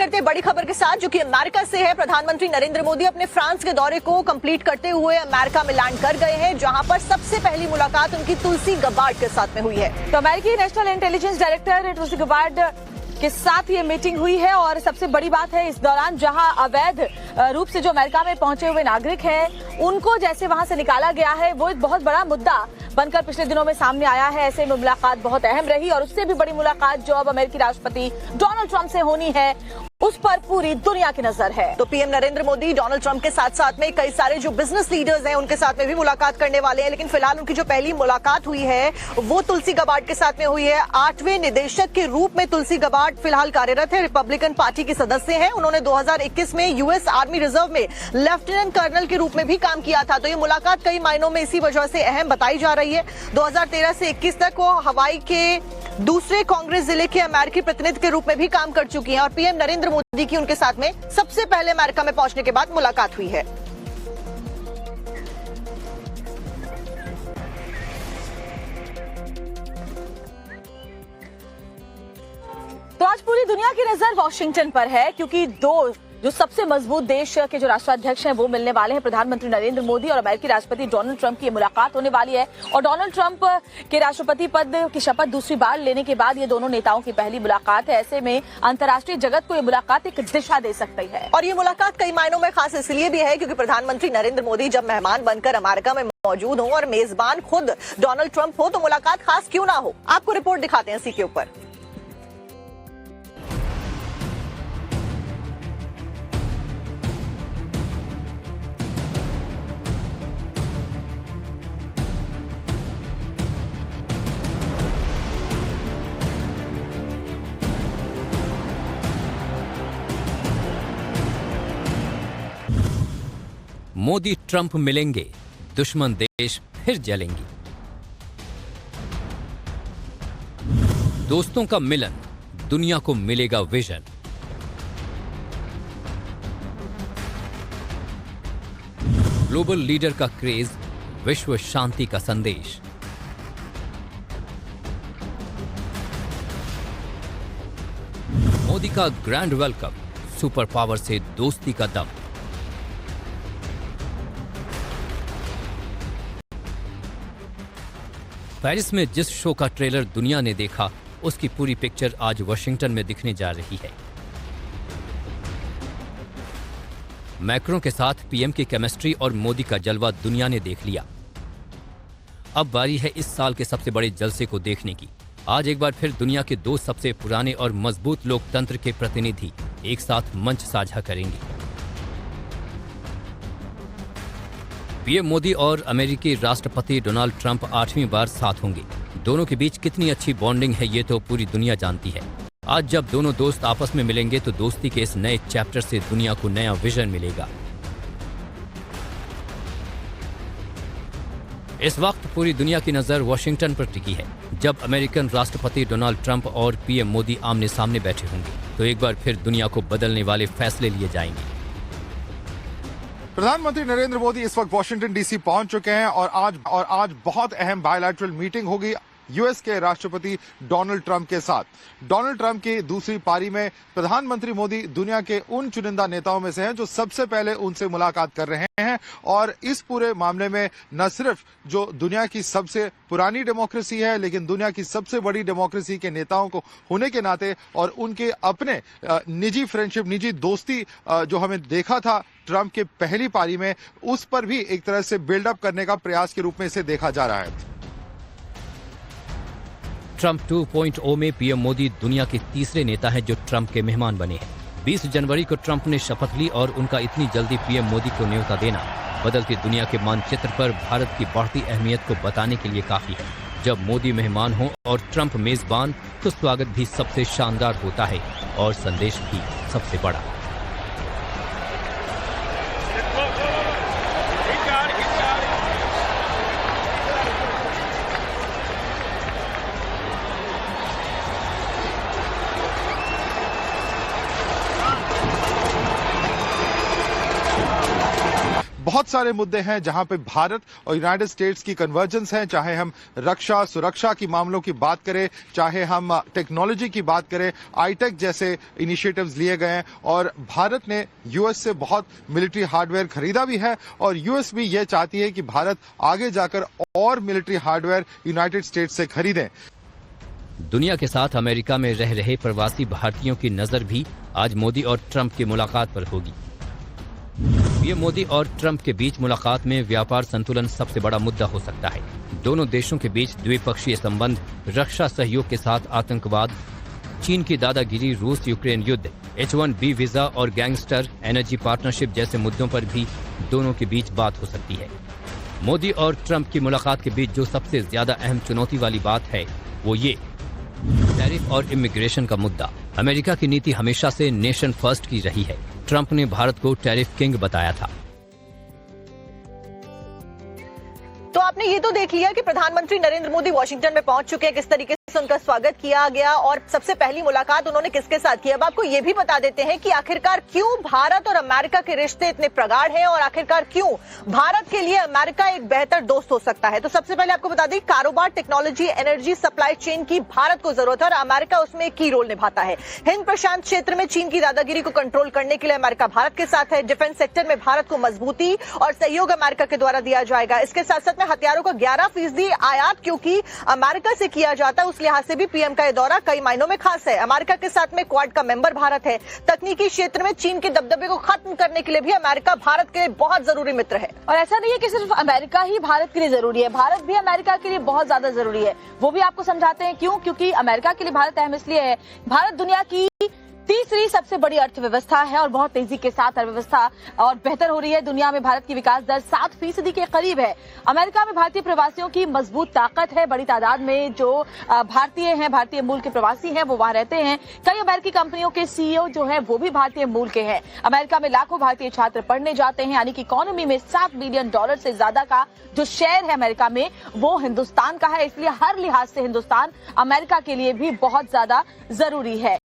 करते हैं बड़ी खबर के साथ जो कि अमेरिका से है। प्रधानमंत्री नरेंद्र मोदी अपने फ्रांस के दौरे को कंप्लीट करते हुए अमेरिका में लैंड कर गए हैं, जहां पर सबसे पहली मुलाकात उनकी तुलसी गबार्ड के साथ में हुई है। तो अमेरिकी नेशनल इंटेलिजेंस डायरेक्टर तुलसी गबार्ड के साथ ये मीटिंग हुई है और सबसे बड़ी बात है इस दौरान जहां अवैध रूप से जो अमेरिका में पहुंचे हुए नागरिक हैं उनको जैसे वहां से निकाला गया है, वो एक बहुत बड़ा मुद्दा बनकर पिछले दिनों में सामने आया है। ऐसे में मुलाकात बहुत अहम रही और उससे भी बड़ी मुलाकात जो अब अमेरिकी राष्ट्रपति डोनाल्ड ट्रंप से होनी है उस पर पूरी दुनिया की नजर है। तो PM Narendra Modi Donald Trump के साथ साथ में कई सारे जो बिजनेस लीडर्स हैं उनके साथ में भी मुलाकात करने वाले हैं, लेकिन फिलहाल उनकी जो पहली मुलाकात हुई है वो तुलसी गबार्ड के साथ में हुई है। 8वें निदेशक के रूप में तुलसी गबार्ड फिलहाल कार्यरत है, रिपब्लिकन पार्टी की सदस्य हैं। उन्होंने 2021 में यूएस आर्मी रिजर्व में लेफ्टिनेंट कर्नल के रूप में भी काम किया था। तो ये मुलाकात कई मायनों में इसी वजह से अहम बताई जा रही है। 2013 से 21 तक वो हवाई के दूसरे कांग्रेस जिले के अमेरिकी प्रतिनिधि के रूप में भी काम कर चुकी हैं और पीएम नरेंद्र मोदी की उनके साथ में सबसे पहले अमेरिका में पहुंचने के बाद मुलाकात हुई है। तो आज पूरी दुनिया की नजर वॉशिंगटन पर है क्योंकि दो जो सबसे मजबूत देश के जो राष्ट्राध्यक्ष हैं वो मिलने वाले हैं। प्रधानमंत्री नरेंद्र मोदी और अमेरिकी राष्ट्रपति डोनाल्ड ट्रंप की मुलाकात होने वाली है और डोनाल्ड ट्रंप के राष्ट्रपति पद की शपथ दूसरी बार लेने के बाद ये दोनों नेताओं की पहली मुलाकात है। ऐसे में अंतर्राष्ट्रीय जगत को ये मुलाकात एक दिशा दे सकती है और ये मुलाकात कई मायनों में खास इसलिए भी है क्योंकि प्रधानमंत्री नरेंद्र मोदी जब मेहमान बनकर अमेरिका में मौजूद हो और मेजबान खुद डोनाल्ड ट्रंप हो तो मुलाकात खास क्यों ना हो। आपको रिपोर्ट दिखाते हैं इसी के ऊपर। मोदी ट्रंप मिलेंगे, दुश्मन देश फिर जलेंगी। दोस्तों का मिलन, दुनिया को मिलेगा विजन। ग्लोबल लीडर का क्रेज, विश्व शांति का संदेश। मोदी का ग्रैंड वेलकम, सुपर पावर से दोस्ती का दम। पेरिस में जिस शो का ट्रेलर दुनिया ने देखा उसकी पूरी पिक्चर आज वाशिंगटन में दिखने जा रही है। मैक्रों के साथ पीएम की केमिस्ट्री और मोदी का जलवा दुनिया ने देख लिया। अब बारी है इस साल के सबसे बड़े जलसे को देखने की। आज एक बार फिर दुनिया के दो सबसे पुराने और मजबूत लोकतंत्र के प्रतिनिधि एक साथ मंच साझा करेंगे। पीएम मोदी और अमेरिकी राष्ट्रपति डोनाल्ड ट्रंप 8वीं बार साथ होंगे। दोनों के बीच कितनी अच्छी बॉन्डिंग है ये तो पूरी दुनिया जानती है। आज जब दोनों दोस्त आपस में मिलेंगे तो दोस्ती के इस नए चैप्टर से दुनिया को नया विजन मिलेगा। इस वक्त पूरी दुनिया की नजर वॉशिंगटन पर टिकी है। जब अमेरिकन राष्ट्रपति डोनाल्ड ट्रंप और पीएम मोदी आमने सामने बैठे होंगे तो एक बार फिर दुनिया को बदलने वाले फैसले लिए जाएंगे। प्रधानमंत्री नरेंद्र मोदी इस वक्त वॉशिंगटन डीसी पहुंच चुके हैं और आज बहुत अहम बायलैटरल मीटिंग होगी यूएस के राष्ट्रपति डोनाल्ड ट्रंप के साथ। डोनाल्ड ट्रंप की दूसरी पारी में प्रधानमंत्री मोदी दुनिया के उन चुनिंदा नेताओं में से हैं जो सबसे पहले उनसे मुलाकात कर रहे हैं और इस पूरे मामले में न सिर्फ जो दुनिया की सबसे पुरानी डेमोक्रेसी है लेकिन दुनिया की सबसे बड़ी डेमोक्रेसी के नेताओं को होने के नाते और उनके अपने निजी फ्रेंडशिप, निजी दोस्ती जो हमें देखा था ट्रंप के पहली पारी में, उस पर भी एक तरह से बिल्डअप करने का प्रयास के रूप में इसे देखा जा रहा है। ट्रंप 2.0 में पीएम मोदी दुनिया के तीसरे नेता हैं जो ट्रंप के मेहमान बने हैं। 20 जनवरी को ट्रंप ने शपथ ली और उनका इतनी जल्दी पीएम मोदी को न्योता देना बदलती दुनिया के मानचित्र पर भारत की बढ़ती अहमियत को बताने के लिए काफी है। जब मोदी मेहमान हो और ट्रंप मेजबान तो स्वागत भी सबसे शानदार होता है और संदेश भी सबसे बड़ा। बहुत सारे मुद्दे हैं जहां पे भारत और यूनाइटेड स्टेट्स की कन्वर्जेंस है, चाहे हम रक्षा सुरक्षा की मामलों की बात करें, चाहे हम टेक्नोलॉजी की बात करें, आईटेक जैसे इनिशिएटिव्स लिए गए हैं और भारत ने यूएस से बहुत मिलिट्री हार्डवेयर खरीदा भी है और यूएस भी यह चाहती है कि भारत आगे जाकर और मिलिट्री हार्डवेयर यूनाइटेड स्टेट्स से खरीदें। दुनिया के साथ अमेरिका में रह रहे प्रवासी भारतीयों की नजर भी आज मोदी और ट्रंप की मुलाकात पर होगी। पीएम मोदी और ट्रंप के बीच मुलाकात में व्यापार संतुलन सबसे बड़ा मुद्दा हो सकता है। दोनों देशों के बीच द्विपक्षीय संबंध, रक्षा सहयोग के साथ आतंकवाद, चीन की दादागिरी, रूस यूक्रेन युद्ध, H-1B वीजा और गैंगस्टर एनर्जी पार्टनरशिप जैसे मुद्दों पर भी दोनों के बीच बात हो सकती है। मोदी और ट्रंप की मुलाकात के बीच जो सबसे ज्यादा अहम चुनौती वाली बात है वो ये टैरिफ और इमिग्रेशन का मुद्दा। अमेरिका की नीति हमेशा से नेशन फर्स्ट की रही है। ट्रंप ने भारत को टैरिफ किंग बताया था। तो आपने ये तो देख लिया कि प्रधानमंत्री नरेंद्र मोदी वॉशिंगटन में पहुंच चुके हैं, किस तरीके से उनका स्वागत किया गया और सबसे पहली मुलाकात उन्होंने किसके साथ की। अब आपको ये भी बता देते हैं कि आखिरकार क्यों भारत और अमेरिका के रिश्ते इतने प्रगाढ़ हैं और आखिरकार क्यों भारत के लिए अमेरिका एक बेहतर दोस्त हो सकता है। तो सबसे पहले आपको बता दें, कारोबार, टेक्नोलॉजी, एनर्जी सप्लाई चेन की भारत को जरूरत है और अमेरिका उसमें एक की रोल निभाता है। हिंद प्रशांत क्षेत्र में चीन की दादागिरी को कंट्रोल करने के लिए अमेरिका भारत के साथ है। डिफेंस सेक्टर में भारत को मजबूती और सहयोग अमेरिका के द्वारा दिया जाएगा। इसके साथ साथ में हथियारों का 11% आयात क्योंकि अमेरिका से किया जाता है, उस लिहाज से भी पीएम का यह दौरा कई मायनों में खास है। अमेरिका के साथ में क्वाड का मेंबर भारत है। तकनीकी क्षेत्र में चीन के दबदबे को खत्म करने के लिए भी अमेरिका भारत के लिए बहुत जरूरी मित्र है। और ऐसा नहीं है कि सिर्फ अमेरिका ही भारत के लिए जरूरी है, भारत भी अमेरिका के लिए बहुत ज्यादा जरूरी है। वो भी आपको समझाते हैं क्यों। क्योंकि अमेरिका के लिए भारत अहम इसलिए है, भारत दुनिया की तीसरी सबसे बड़ी अर्थव्यवस्था है और बहुत तेजी के साथ अर्थव्यवस्था और बेहतर हो रही है। दुनिया में भारत की विकास दर 7% के करीब है। अमेरिका में भारतीय प्रवासियों की मजबूत ताकत है। बड़ी तादाद में जो भारतीय हैं, भारतीय मूल के प्रवासी हैं, वो वहां रहते हैं। कई अमेरिकी कंपनियों के सीईओ जो हैं वो भी भारतीय मूल के हैं। अमेरिका में लाखों भारतीय छात्र पढ़ने जाते हैं, यानी कि इकोनॉमी में $7 बिलियन से ज्यादा का जो शेयर है अमेरिका में वो हिंदुस्तान का है। इसलिए हर लिहाज से हिंदुस्तान अमेरिका के लिए भी बहुत ज्यादा जरूरी है।